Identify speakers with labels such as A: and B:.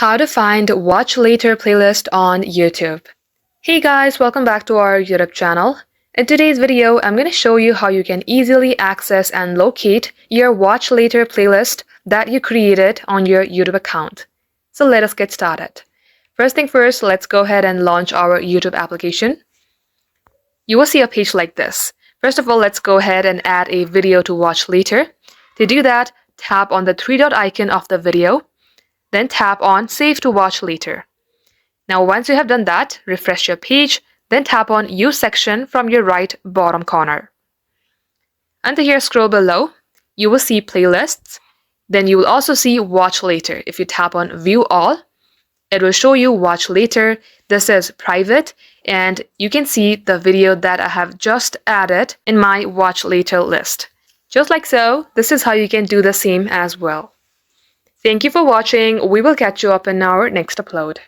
A: How to find Watch Later playlist on YouTube. Hey guys, welcome back to our YouTube channel. In today's video, I'm going to show you how you can easily access and locate your Watch Later playlist that you created on your YouTube account. So let us get started. First thing first, let's go ahead and launch our YouTube application. You will see a page like this. First of all, let's go ahead and add a video to watch later. To do that, tap on the three-dot icon of the video. Then tap on Save to Watch Later. Now once you have done that, refresh your page, then tap on Use section from your right bottom corner. Under here, scroll below, you will see Playlists. Then you will also see Watch Later. If you tap on View All, it will show you Watch Later. This is private, and you can see the video that I have just added in my Watch Later list. Just like so, this is how you can do the same as well. Thank you for watching. We will catch you up in our next upload.